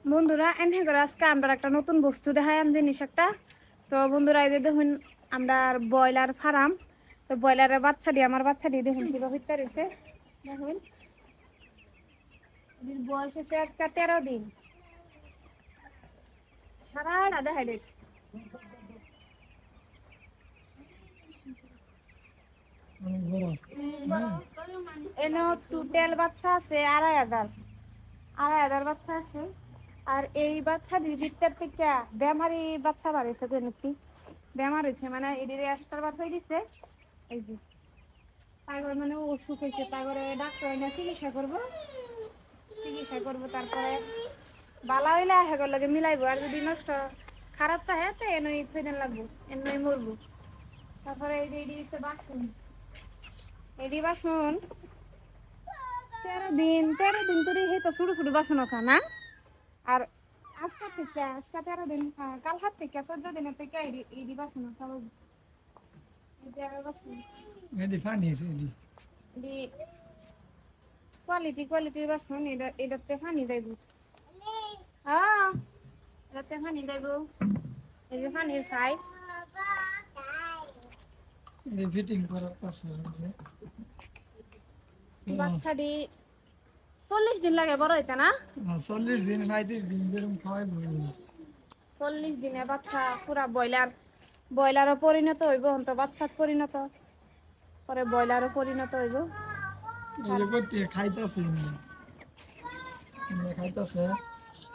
বন্ধুরা এনে করে আজকে আমরা একটা নতুন বস্তু দেখাই জিনিস একটা। তো বন্ধুরা এই যে দেখুন আমরা ব্রয়লার ফার্ম। তো ব্রয়লারের বাচ্চা দিয়ে আমার বাচ্চা দিয়ে দেখুন কিভাবে রয়েছে। দেখুন বয়স হচ্ছে আজকে 13 দিন। সারাটা দেখাই দেখ এনে টোটাল বাচ্চা আছে 2,500 বাচ্চা আছে। আর এই বাচ্চা ভিতর থেকে বেমারি বাচ্চা বাড়িছে নাকি বেমার হয়েছে মানে এদের একটার বাদ হয়ে দিছে। এই যে তারপরে মানে অসুখ হয়েছে তারপরে ডাক্তার এনে চিকিৎসা করবো তারপরে বালা হইলে হেগর লাগে মিলাইবো আর যদি নষ্ট খারাপ থাকে তো এনই থইদেন লাগবো এনই মরবো। তারপরে এই যে এডি বাসন 13 দিন তোর তো ছোট ছোট বাসন আছে না। আর আজকে 13 দিন কাল হাত থেকে 14 দিনের থেকে এডি বাসন আছে বাসন কোয়ালিটির বাসন এটাতে পানি যাইব। হ্যাঁ এটাতে পানি যাইব। এই যে পানির পাইপ বাচ্চাটি 40 দিন লাগে বড় হইতে না। 40 দিন 35 দিন যেরকম খাওয়াই 40 দিনে বাচ্চা পুরা ব্রয়লারও পরিণত হইব হন তো বাচ্চাত পরিণত পরে ব্রয়লারও পরিণত হইব। খাইতেছে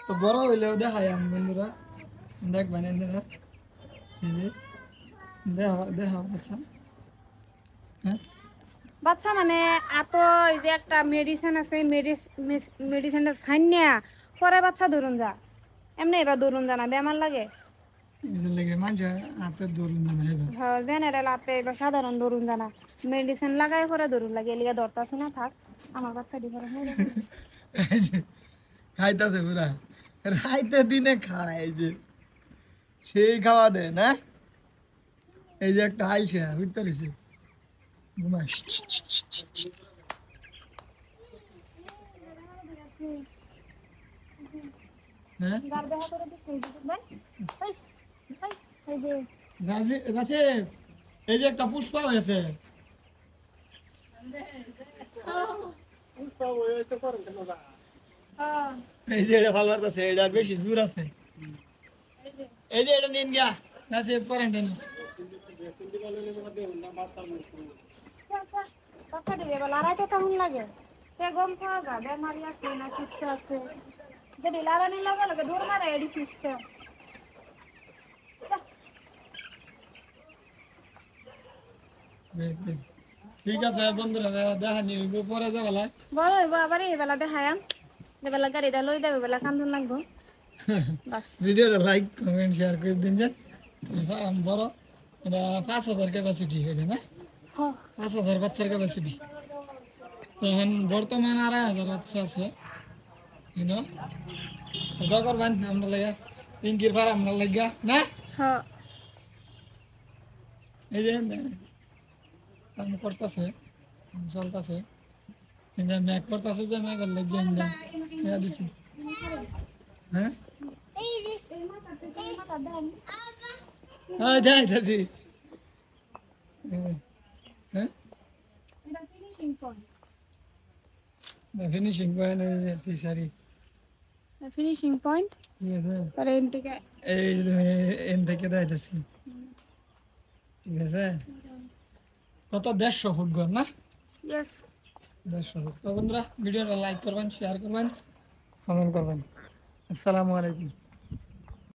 তো বড় হইলেও দেখাই আমি বন্ধুরা দেখবেন দেখা আচ্ছা হ্যাঁ বাচ্চা মানে এত এই যে একটা মেডিসিন আছে মেডিসিনটা ছাইনিয়া পরে বাচ্চা ধরুন যা এমনি এবার ধরুন যা না বেমার লাগে জেনারেল হাতে এবার সাধারণ ধরুন জানা মেডিসিন লাগাই পরে ধরুন লাগে এলিগা ধরতাছে না থাক আমার বাচ্চা দি করে খাইতেছে পুরা রাইতে দিনে খায় এই যে সেই খাওয়া দেয় না এই যে একটা আইসে বুঝতে পারছি ঘুমাই হ্যাঁ রাজীব এই যে একটা পুষ্পা হয়েছে এই যে এটা ভালো আছে এটা বেশি জোর আছে এই যে এটা নিন গিয়া রাজীব করেন টেন লড়াইতে কেমন লাগে সে গম খাওয়া যা বেমারি আছে না সুস্থ আছে যদি লাগানি লাগা লাগে দূর মারে এডি সুস্থ। ঠিক আছে বন্ধুরা দেখা নিয়ে পরে যাবেলা বড় হইব আবার এই বেলা দেখায়াম এবেলা গাড়িটা লই দেবে বেলা কান্দন লাগবো বাস। ভিডিওটা লাইক কমেন্ট শেয়ার করে দিন যে বড় এটা 5,000 ক্যাপাসিটি হয়ে না 5,000 বাচ্চার ক্যাপাসিটি এখন বর্তমান 2,500 বাচ্চা আছে দোয়া করবেন আমরা লাগে পিঙ্কির ফার আমরা লাগা না এই যে কাম করতেছে চলতেছে ম্যাক করতেছে যে ম্যাকের লাগিয়ে দিছি হ্যাঁ হ্যাঁ যাইতেছি হ্যাঁ finishing point fishery finishing point পরে এন থেকে যাইতেছি ঠিক আছে কত 150 ফুট ঘর না ইয়েস 150 ফুট তো বন্ধুরা ভিডিওটা লাইক করবেন শেয়ার করবেন কমেন্ট করবেন আসসালামু আলাইকুম।